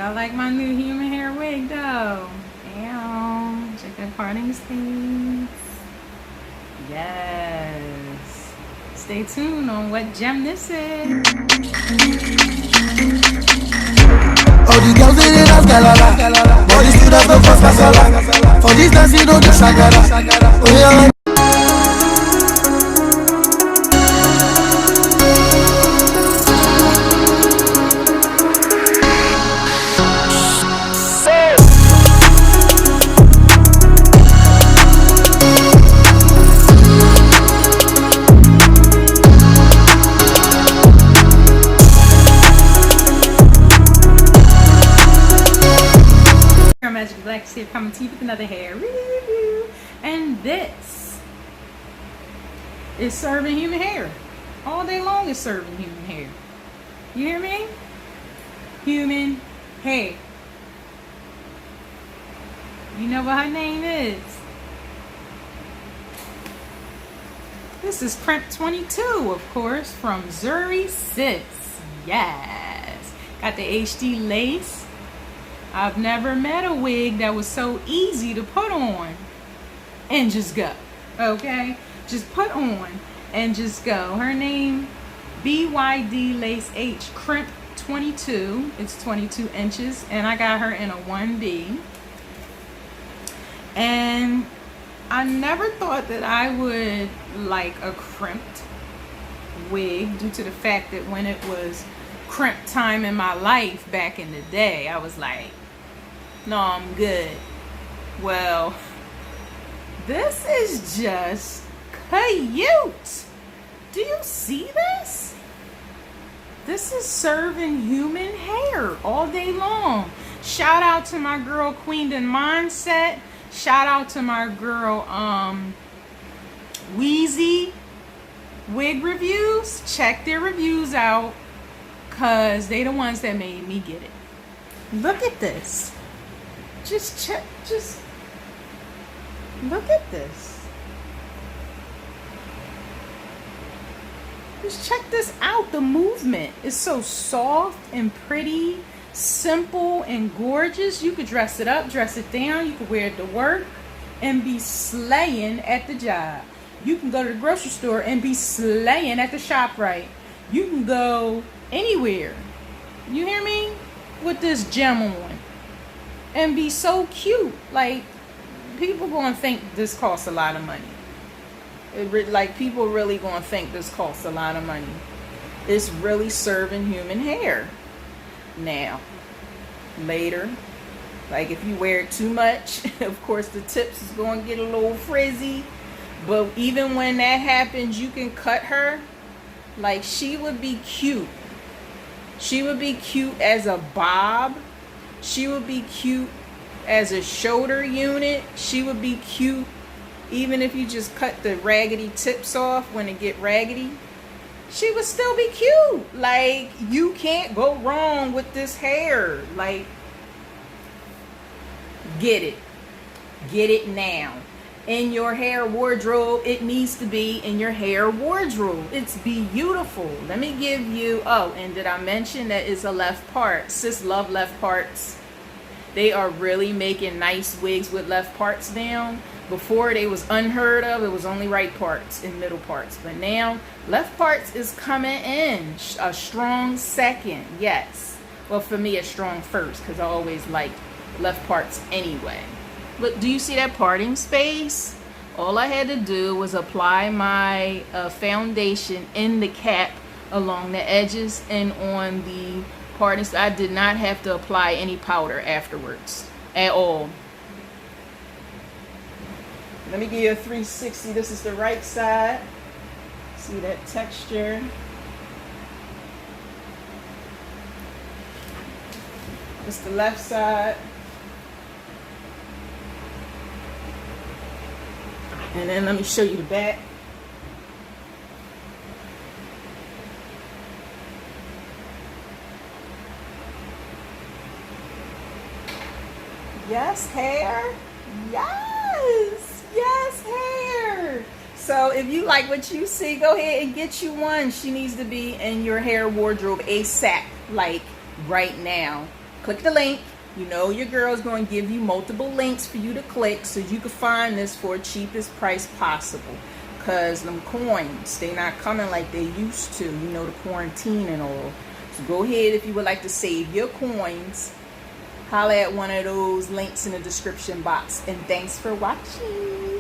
Y'all like my new human hair wig though? Damn. Check that parting space. Yes. Stay tuned on what gem this is. All the girls in the dance galala, all the students no pass casala. For this dance you don't do shagara. Oh yeah. Magikalblackness here, coming to you with another hair review, and this is serving human hair. All day long is serving human hair. You hear me? Human hair. You know what her name is? This is Crimp 22, of course, from Zury Sis. Yes. Got the HD lace. I've never met a wig that was so easy to put on and just go. Okay? Just put on and just go. Her name, BYD Lace H Crimp 22. It's 22 inches, and I got her in a 1B. And I never thought that I would like a crimped wig due to the fact that when it was crimp time in my life back in the day, I was like, no, I'm good. Well, this is just cute. Do you see this? This is serving human hair all day long. Shout out to my girl Queendon Mindset. Shout out to my girl Wheezy Wig Reviews. Check their reviews out, cause they the ones that made me get it. Look at this. Just look at this. Just check this out. The movement is so soft and pretty, simple and gorgeous. You could dress it up, dress it down. You could wear it to work and be slaying at the job. You can go to the grocery store and be slaying at the ShopRite. You can go anywhere. You hear me? With this gem on. And be so cute. Like, people gonna think this costs a lot of money. Like, people really gonna think this costs a lot of money. It's really serving human hair. Now, later, like if you wear it too much, of course the tips is gonna get a little frizzy. But even when that happens, you can cut her. Like, she would be cute. She would be cute as a bob. She would be cute as a shoulder unit. She would be cute even if you just cut the raggedy tips off when it get raggedy. She would still be cute. Like, you can't go wrong with this hair. Like, get it. Get it now. In your hair wardrobe, it needs to be in your hair wardrobe. It's beautiful. Let me give you, oh, and did I mention that it's a left part? Sis love left parts. They are really making nice wigs with left parts now. Before, they was unheard of. It was only right parts and middle parts. But now, left parts is coming in. A strong second, yes. Well, for me, a strong first, because I always liked left parts anyway. Look, do you see that parting space? All I had to do was apply my foundation in the cap along the edges and on the parting space. I did not have to apply any powder afterwards at all. Let me give you a 360. This is the right side. See that texture? It's the left side. And then let me show you the back. Yes, hair. Yes. Yes, hair. So if you like what you see, go ahead and get you one. She needs to be in your hair wardrobe ASAP, like right now. Click the link. You know your girl's going to give you multiple links for you to click so you can find this for cheapest price possible. Because them coins, they not coming like they used to. You know, the quarantine and all. So go ahead if you would like to save your coins. Holla at one of those links in the description box. And thanks for watching.